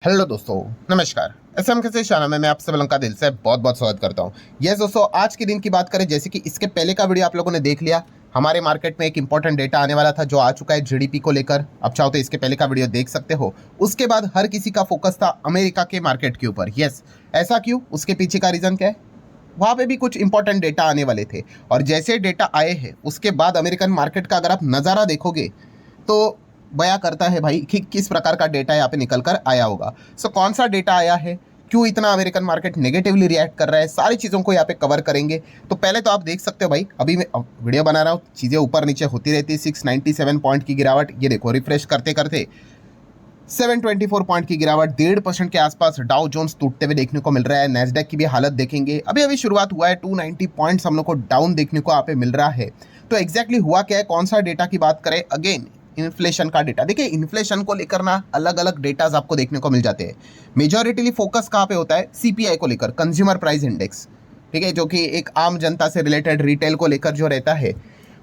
Hello दोस्तों, नमस्कार। SM के से चैनल में मैं आप सब का दिल से बहुत बहुत स्वागत करता हूँ। यस दोस्तों, आज के दिन की बात करें, जैसे कि इसके पहले का वीडियो आप लोगों ने देख लिया। हमारे मार्केट में एक इंपॉर्टेंट डेटा आने वाला था जो आ चुका है जीडीपी को लेकर। अब चाहो तो इसके पहले का वीडियो देख सकते हो। उसके बाद हर किसी का फोकस था अमेरिका के मार्केट के ऊपर। यस, ऐसा क्यों? उसके पीछे का रीज़न क्या है? वहाँ पे भी कुछ इंपॉर्टेंट डेटा आने वाले थे, और जैसे डेटा आए हैं उसके बाद अमेरिकन मार्केट का अगर आप नज़ारा देखोगे तो बया करता है भाई कि किस प्रकार का डेटा यहाँ पे निकल कर आया होगा। कौन सा डेटा आया है, क्यों इतना अमेरिकन मार्केट नेगेटिवली रिएक्ट कर रहा है, सारी चीज़ों को यहाँ पे कवर करेंगे। तो पहले तो आप देख सकते हो भाई, अभी मैं वीडियो बना रहा हूँ, चीज़ें ऊपर नीचे होती रहती है। 697 पॉइंट की गिरावट, ये देखो रिफ्रेश करते करते 724 पॉइंट की गिरावट, 1.5% के आसपास डाउ जोन्स टूटते हुए देखने को मिल रहा है। नैस्डैक की भी हालत देखेंगे, अभी अभी शुरुआत हुआ है, 290 पॉइंट्स हम लोग को डाउन देखने को यहाँ पे मिल रहा है। तो एग्जैक्टली हुआ क्या है, कौन सा डेटा की बात करें? अगेन इन्फ्लेशन का डेटा। देखिए, इन्फ्लेशन को लेकर ना अलग अलग डेटाज आपको देखने को मिल जाते हैं। मेजॉरिटीली फोकस कहाँ पे होता है? सीपीआई को लेकर, कंज्यूमर प्राइस इंडेक्स, ठीक है, जो कि एक आम जनता से रिलेटेड रिटेल को लेकर जो रहता है,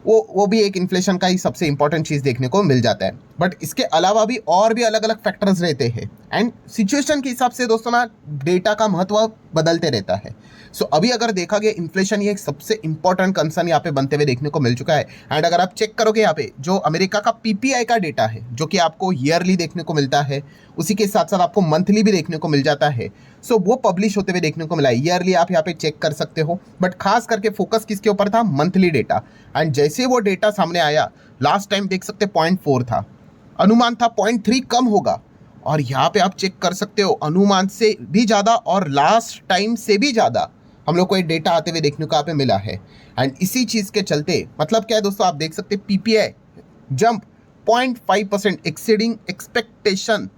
वो भी एक इन्फ्लेशन का ही सबसे इंपॉर्टेंट चीज़ देखने को मिल जाता है। बट इसके अलावा भी और भी अलग अलग फैक्टर्स रहते हैं, एंड सिचुएशन के हिसाब से दोस्तों ना डेटा का महत्व बदलते रहता है। अभी अगर देखा गया, इन्फ्लेशन ये एक सबसे इंपॉर्टेंट कंसर्न यहाँ पे बनते हुए देखने को मिल चुका है। एंड अगर आप चेक करोगे यहाँ पे जो अमेरिका का पीपीआई का डेटा है, जो कि आपको ईयरली देखने को मिलता है, उसी के साथ साथ आपको मंथली भी देखने को मिल जाता है। वो पब्लिश होते हुए देखने को मिला है। ईयरली आप यहाँ पे चेक कर सकते हो, बट खास करके फोकस किसके ऊपर था? Monthly data. एंड जैसे वो डेटा सामने आया, लास्ट टाइम देख सकते 0.4 था, अनुमान था 0.3 कम होगा, और यहाँ पे आप चेक कर सकते हो अनुमान से भी ज़्यादा और लास्ट टाइम से भी ज़्यादा हम लोग को ये डेटा आते हुए देखने को यहाँ पे मिला है। एंड इसी चीज़ के चलते मतलब क्या है दोस्तों, आप देख सकते PPI jump 0.5% exceeding expectation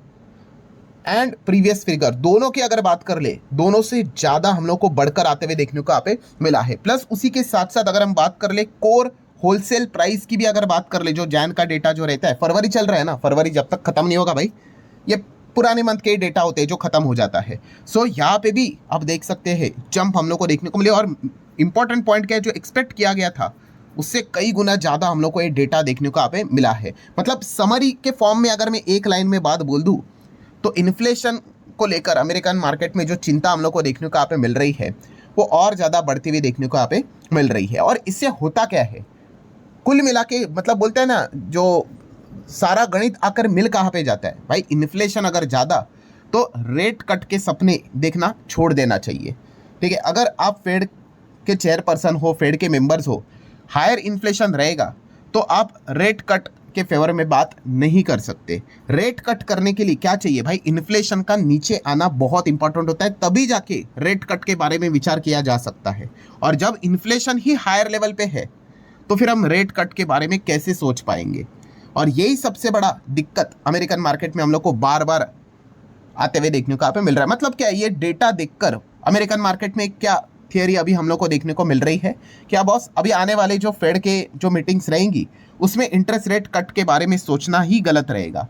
and previous figure, दोनों की अगर बात कर ले, दोनों से ज़्यादा हम लोग को बढ़कर आते हुए देखने को यहाँ पे मिला है। प्लस उसी के साथ साथ अगर हम बात कर ले कोर होलसेल प्राइस की भी अगर बात कर ले, जो जैन का डेटा जो रहता है, फरवरी चल रहा है ना, फरवरी जब तक खत्म नहीं होगा भाई, ये पुराने मंथ के डेटा होते हैं जो खत्म हो जाता है। यहाँ पे भी आप देख सकते हैं जंप हम लोग को देखने को मिले। और इंपॉर्टेंट पॉइंट क्या है, जो एक्सपेक्ट किया गया था उससे कई गुना ज़्यादा हम लोग को ये डेटा देखने को यहाँ पे मिला है। मतलब समरी के फॉर्म में अगर मैं एक लाइन में बात बोल दूँ तो इन्फ्लेशन को लेकर अमेरिकन मार्केट में जो चिंता हम लोग को देखने को यहाँ पे मिल रही है, वो और ज़्यादा बढ़ती हुई देखने को यहाँ पे मिल रही है। और इससे होता क्या है, कुल मिला के मतलब बोलते हैं ना, जो सारा गणित आकर मिल कहाँ पे जाता है भाई, इन्फ्लेशन अगर ज़्यादा तो रेट कट के सपने देखना छोड़ देना चाहिए। ठीक है, अगर आप फेड के चेयरपर्सन हो, फेड के मेंबर्स हो, हायर इन्फ्लेशन रहेगा तो आप रेट कट के फेवर में बात नहीं कर सकते। रेट कट करने के लिए क्या चाहिए भाई? इन्फ्लेशन का नीचे आना बहुत इंपॉर्टेंट होता है, तभी जाके रेट कट के बारे में विचार किया जा सकता है। और जब इन्फ्लेशन ही हायर लेवल पे है तो फिर हम रेट कट के बारे में कैसे सोच पाएंगे? और यही सबसे बड़ा दिक्कत अमेरिकन मार्केट में हम लोग को बार बार आते हुए देखने को यहाँ पे मिल रहा है। मतलब क्या है, ये डेटा देखकर अमेरिकन मार्केट में क्या थियरी अभी हम लोग को देखने को मिल रही है, क्या बॉस अभी आने वाले जो फेड के जो मीटिंग्स रहेंगी उसमें इंटरेस्ट रेट कट के बारे में सोचना ही गलत रहेगा।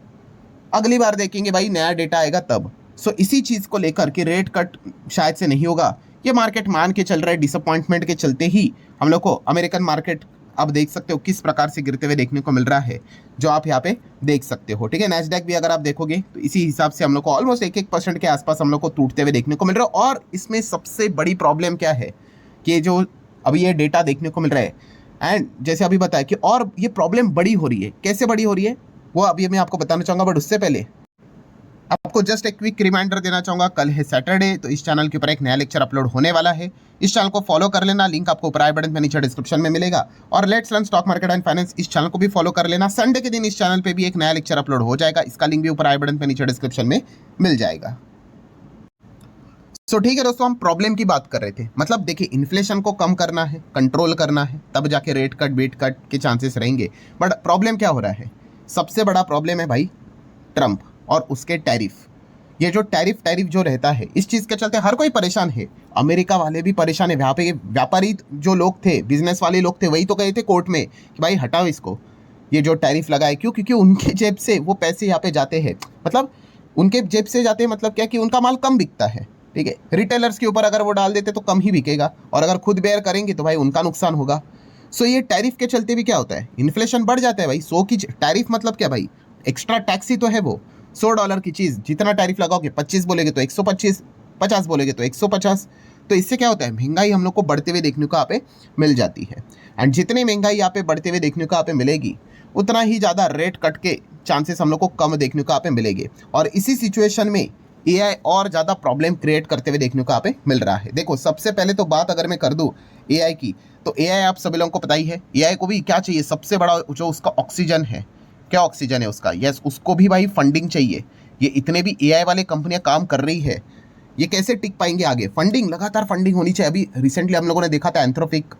अगली बार देखेंगे भाई, नया डेटा आएगा तब। इसी चीज़ को लेकर कि रेट कट शायद से नहीं होगा, ये मार्केट मान के चल रहा है। डिसअपॉइंटमेंट के चलते ही हम लोग को अमेरिकन मार्केट अब देख सकते हो किस प्रकार से गिरते हुए देखने को मिल रहा है, जो आप यहाँ पे देख सकते हो। ठीक है, नैस्डैक भी अगर आप देखोगे तो इसी हिसाब से हम लोग को ऑलमोस्ट 1% के आसपास हम लोग को टूटते हुए देखने को मिल रहा है। और इसमें सबसे बड़ी प्रॉब्लम क्या है कि जो अभी ये डेटा देखने को मिल रहा है, एंड जैसे अभी बताया कि और ये प्रॉब्लम बड़ी हो रही है, कैसे बड़ी हो रही है वो अभी मैं आपको बताना चाहूँगा। बट उससे पहले आपको जस्ट एक क्विक रिमाइंडर देना चाहूँगा, कल है सैटरडे, तो इस चैनल के ऊपर एक नया लेक्चर अपलोड होने वाला है। इस चैनल को फॉलो कर लेना, लिंक आपको ऊपर आई बटन पे नीचे डिस्क्रिप्शन में मिलेगा। और let's learn stock market and finance, इस चैनल को भी फॉलो कर लेना। संडे के दिन इस चैनल पे भी एक नया लेक्चर अपलोड हो जाएगा, इसका लिंक भी ऊपर आई बटन पे नीचे डिस्क्रिप्शन में मिल जाएगा। ठीक है दोस्तों, हम प्रॉब्लम की बात कर रहे थे। मतलब देखिए, इन्फ्लेशन को कम करना है, कंट्रोल करना है, तब जाके रेट कट बेट कट के चांसेस रहेंगे। बट प्रॉब्लम क्या हो रहा है? सबसे बड़ा प्रॉब्लम है भाई ट्रंप और उसके टैरिफ। ये जो टैरिफ जो रहता है, इस चीज़ के चलते हर कोई परेशान है। अमेरिका वाले भी परेशान है। वहाँ पे व्यापारी जो लोग थे, बिजनेस वाले लोग थे, वही तो गए थे कोर्ट में कि भाई हटाओ इसको, ये जो टैरिफ लगाए। क्यों? क्योंकि उनके जेब से वो पैसे यहाँ पे जाते हैं। मतलब उनके जेब से जाते हैं, मतलब क्या कि उनका माल कम बिकता है। ठीक है, रिटेलर्स के ऊपर अगर वो डाल देते तो कम ही बिकेगा, और अगर खुद बेयर करेंगे तो भाई उनका नुकसान होगा। ये टैरिफ के चलते भी क्या होता है, इन्फ्लेशन बढ़ जाता है भाई। की टैरिफ मतलब क्या भाई? एक्स्ट्रा टैक्स ही तो है वो। $100 की चीज़ जितना टैरिफ लगाओगे, 25 बोलेगे तो 125, 50 बोलेगे तो 150। तो इससे क्या होता है, महंगाई हम लोग को बढ़ते हुए देखने को यहाँ पे मिल जाती है। एंड जितनी महंगाई यहाँ पे बढ़ते हुए देखने को यहाँ पे मिलेगी, उतना ही ज़्यादा रेट कट के चांसेस हम लोग को कम देखने को यहाँ पे मिलेंगे। और इसी सिचुएशन में एआई और ज़्यादा प्रॉब्लम क्रिएट करते हुए देखने को यहाँ पे मिल रहा है। देखो, सबसे पहले तो बात अगर मैं कर दूँ एआई की, तो एआई आप सभी लोगों को पता ही है, एआई को भी क्या चाहिए, सबसे बड़ा जो उसका ऑक्सीजन है, क्या ऑक्सीजन है उसका, यस, उसको भी भाई फंडिंग चाहिए। ये इतने भी एआई वाले कंपनियां काम कर रही है, ये कैसे टिक पाएंगे आगे? फंडिंग, लगातार फंडिंग होनी चाहिए। अभी रिसेंटली हम लोगों ने देखा था एंथ्रोपिक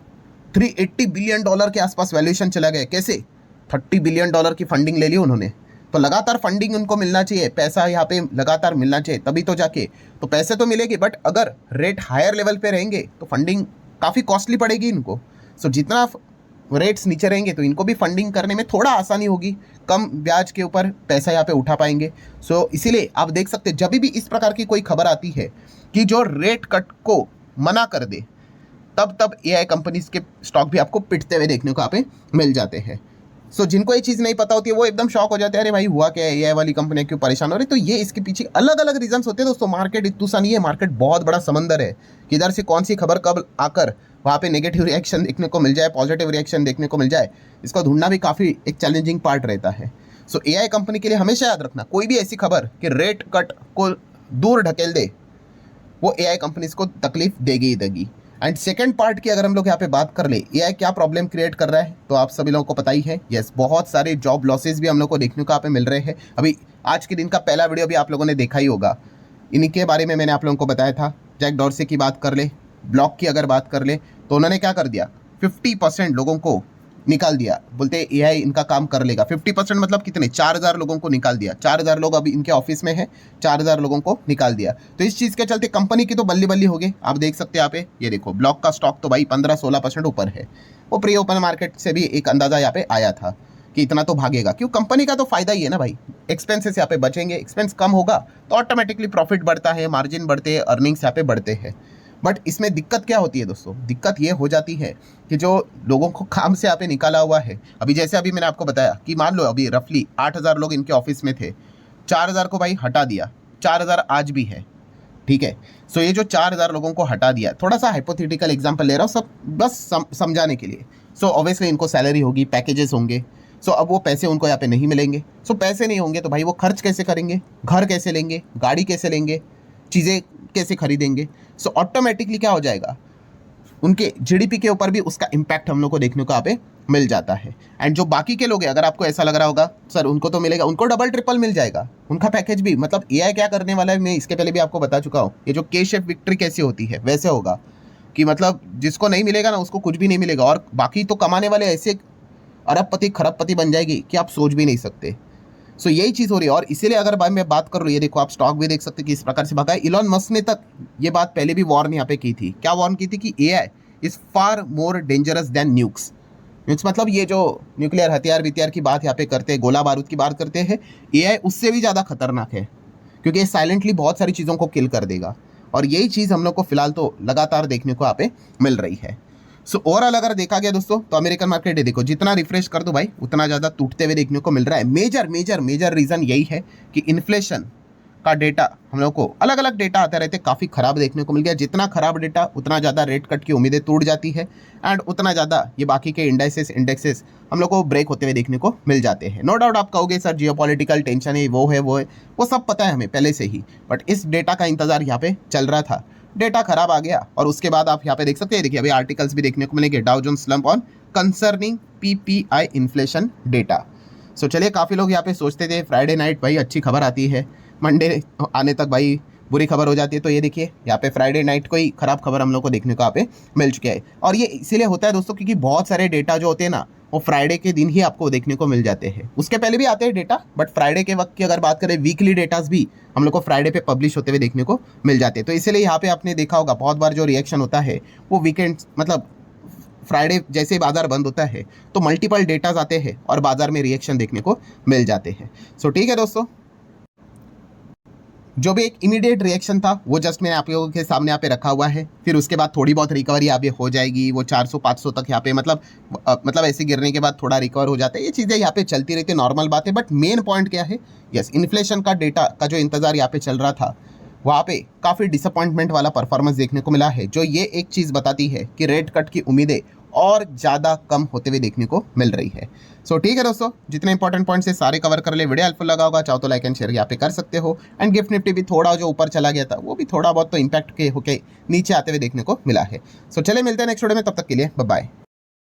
$380 बिलियन के आसपास वैल्यूएशन चला गया। कैसे? $30 बिलियन की फंडिंग ले ली उन्होंने। तो लगातार फंडिंग उनको मिलना चाहिए, पैसा यहाँ पे लगातार मिलना चाहिए, तभी तो जाके तो पैसे तो मिलेगी, बट अगर रेट हायर लेवल पे रहेंगे तो फंडिंग काफ़ी कॉस्टली पड़ेगी इनको। सो जितना रेट्स नीचे रहेंगे तो इनको भी फंडिंग करने में थोड़ा आसानी होगी, कम ब्याज के ऊपर पैसा यहाँ पे उठा पाएंगे। सो इसीलिए आप देख सकते हैं जब भी इस प्रकार की कोई खबर आती है कि जो रेट कट को मना कर दे, तब एआई कंपनीज के स्टॉक भी आपको पिटते हुए देखने को यहाँ पे मिल जाते हैं। सो जिनको ये चीज़ नहीं पता होती है वो एकदम शॉक हो जाते हैं, अरे भाई हुआ क्या है, एआई वाली कंपनियां क्यों परेशान हो रही। तो ये इसके पीछे अलग अलग रीजंस होते हैं दोस्तों। मार्केट इतना सा नहीं है, मार्केट बहुत बड़ा समंदर है, किधर से कौन सी खबर कब आकर वहाँ पे नेगेटिव रिएक्शन देखने को मिल जाए, पॉजिटिव रिएक्शन देखने को मिल जाए, इसको ढूंढना भी काफ़ी एक चैलेंजिंग पार्ट रहता है। सो एआई कंपनी के लिए हमेशा याद रखना, कोई भी ऐसी खबर कि रेट कट को दूर ढकेल दे, वो एआई कंपनीज को तकलीफ देगी ही देगी। एंड सेकंड पार्ट की अगर हम लोग यहाँ पे बात कर ले, एआई क्या प्रॉब्लम क्रिएट कर रहा है, तो आप सभी लोगों को पता ही है, यस, बहुत सारे जॉब लॉसेस भी हम लोग को देखने को यहाँ पे मिल रहे हैं। अभी आज के दिन का पहला वीडियो भी आप लोगों ने देखा ही होगा, इन्हीं के बारे में मैंने आप लोगों को बताया था। जैक डॉर्से की बात कर ले, ब्लॉक की अगर बात कर ले, तो उन्होंने क्या कर दिया, 50% लोगों को निकाल दिया। बोलते एआई इनका काम कर लेगा। 50% मतलब कितने, 4000 लोगों को निकाल दिया। 4000 लोग अभी इनके ऑफिस में है, 4000 लोगों को निकाल दिया। तो इस चीज़ के चलते कंपनी की तो बल्ली बल्ली हो गई। आप देख सकते हैं यहाँ पे, ये देखो ब्लॉक का स्टॉक तो भाई 15-16% ऊपर है। वो प्री ओपन मार्केट से भी एक अंदाजा यहाँ पे आया था कि इतना तो भागेगा, क्यों, कंपनी का तो फायदा ही है ना भाई। एक्सपेंसेस यहाँ पे बचेंगे, एक्सपेंस कम होगा तो ऑटोमेटिकली प्रॉफिट बढ़ता है, मार्जिन बढ़ते हैं, अर्निंग्स यहाँ पे बढ़ते हैं। बट इसमें दिक्कत क्या होती है दोस्तों, दिक्कत ये हो जाती है कि जो लोगों को काम से यहाँ पे निकाला हुआ है, अभी जैसे अभी मैंने आपको बताया कि मान लो अभी रफली 8000 लोग इनके ऑफिस में थे, 4000 को भाई हटा दिया, 4000 आज भी है, ठीक है। सो ये जो 4000 लोगों को हटा दिया, थोड़ा सा हाइपोथेटिकल एग्जांपल ले रहा हूँ, सब बस समझाने के लिए। सो ऑब्वियसली इनको सैलरी होगी, पैकेजेस होंगे। सो अब वो पैसे उनको यहाँ पे नहीं मिलेंगे। सो पैसे नहीं होंगे तो भाई वो खर्च कैसे करेंगे, घर कैसे लेंगे, गाड़ी कैसे लेंगे, चीज़ें कैसे खरीदेंगे। सो ऑटोमेटिकली क्या हो जाएगा, उनके जीडीपी के ऊपर भी उसका इम्पैक्ट हम लोग को देखने को यहाँ पे मिल जाता है। एंड जो बाकी के लोग हैं, अगर आपको ऐसा लग रहा होगा सर उनको तो मिलेगा, उनको डबल ट्रिपल मिल जाएगा, उनका पैकेज भी, मतलब एआई क्या करने वाला है, मैं इसके पहले भी आपको बता चुका हूँ। ये जो के शेप विक्ट्री कैसी होती है, वैसे होगा कि मतलब जिसको नहीं मिलेगा ना उसको कुछ भी नहीं मिलेगा, और बाकी तो कमाने वाले ऐसे अरबपति खरबपति बन जाएगी कि आप सोच भी नहीं सकते। सो यही चीज़ हो रही है। और इसीलिए अगर भाई मैं बात कर रही, ये देखो आप स्टॉक भी देख सकते हैं कि इस प्रकार से भागा है। इलॉन मस्क ने तक ये बात पहले भी वॉर्न यहाँ पे की थी। क्या वॉर्न की थी कि AI is far more dangerous than nukes. Nukes मतलब ये जो न्यूक्लियर हथियार विथियार की बात यहाँ पे करते हैं, गोला बारूद की बात करते हैं, एआई उससे भी ज़्यादा खतरनाक है, क्योंकि ये साइलेंटली बहुत सारी चीज़ों को किल कर देगा। और यही चीज़ हम लोग को फिलहाल तो लगातार देखने को यहाँ पे मिल रही है। सो ओवरऑल अगर देखा गया दोस्तों, तो अमेरिकन मार्केट है, देखो जितना रिफ्रेश कर दो भाई उतना ज़्यादा टूटते हुए देखने को मिल रहा है। मेजर रीज़न यही है कि इन्फ्लेशन का डेटा हम लोग को अलग अलग डेटा आते रहते, काफ़ी ख़राब देखने को मिल गया। जितना ख़राब डेटा उतना ज़्यादा रेट कट की उम्मीदें टूट जाती है, एंड उतना ज़्यादा ये बाकी के इंडेक्सेस हम लोग को ब्रेक होते हुए देखने को मिल जाते हैं। नो डाउट आप कहोगे सर जियोपॉलिटिकल टेंशन है, वो है, वो सब पता है हमें पहले से ही, बट इस डेटा का इंतज़ार यहाँ पे चल रहा था। डेटा खराब आ गया और उसके बाद आप यहाँ पे देख सकते हैं, देखिए अभी आर्टिकल्स भी देखने को मिलेंगे, Dow Jones slump on concerning PPI inflation data. So चलिए, काफ़ी लोग यहाँ पे सोचते थे फ्राइडे नाइट भाई अच्छी खबर आती है, मंडे आने तक भाई बुरी खबर हो जाती है। तो ये देखिए यहाँ पे फ्राइडे नाइट को ही खराब खबर हम लोग को देखने को यहाँ पे मिल चुकी है। और ये इसीलिए होता है दोस्तों क्योंकि बहुत सारे डेटा जो होते हैं ना, वो फ्राइडे के दिन ही आपको देखने को मिल जाते हैं। उसके पहले भी आते हैं डेटा, बट फ्राइडे के वक्त की अगर बात करें, वीकली डेटास भी हम लोग को फ्राइडे पे पब्लिश होते हुए देखने को मिल जाते हैं। तो इसलिए यहाँ पे आपने देखा होगा बहुत बार जो रिएक्शन होता है वो वीकेंड, मतलब फ्राइडे जैसे बाजार बंद होता है तो मल्टीपल डेटाज आते हैं और बाजार में रिएक्शन देखने को मिल जाते हैं। सो ठीक है दोस्तों, जो भी एक इमीडिएट रिएक्शन था वो जस्ट मैंने आप लोगों के सामने यहाँ पे रखा हुआ है। फिर उसके बाद थोड़ी बहुत रिकवरी यहाँ पे हो जाएगी, वो 400-500 तक यहाँ पे मतलब ऐसे गिरने के बाद थोड़ा रिकवर हो जाता है। ये चीज़ें यहाँ पे चलती रहती है, नॉर्मल बात है। बट मेन पॉइंट क्या है, यस, इन्फ्लेशन का डेटा का जो इंतजार यहाँ पे चल रहा था, वहाँ पे काफ़ी डिसअपॉइंटमेंट वाला परफॉर्मेंस देखने को मिला है, जो ये एक चीज़ बताती है कि रेट कट की उम्मीदें और ज़्यादा कम होते हुए देखने को मिल रही है। सो ठीक है दोस्तों, जितने इंपॉर्टेंट पॉइंट्स है सारे कवर कर ले। वीडियो हेल्पफुल लगा होगा, चाहो तो लाइक एंड शेयर यहाँ पे कर सकते हो। एंड गिफ्ट निफ्टी भी थोड़ा जो ऊपर चला गया था वो भी थोड़ा बहुत तो इम्पैक्ट के होके नीचे आते हुए देखने को मिला है। सो चले मिलते हैं नेक्स्ट वीडियो में, तब तक के लिए बाय बाय।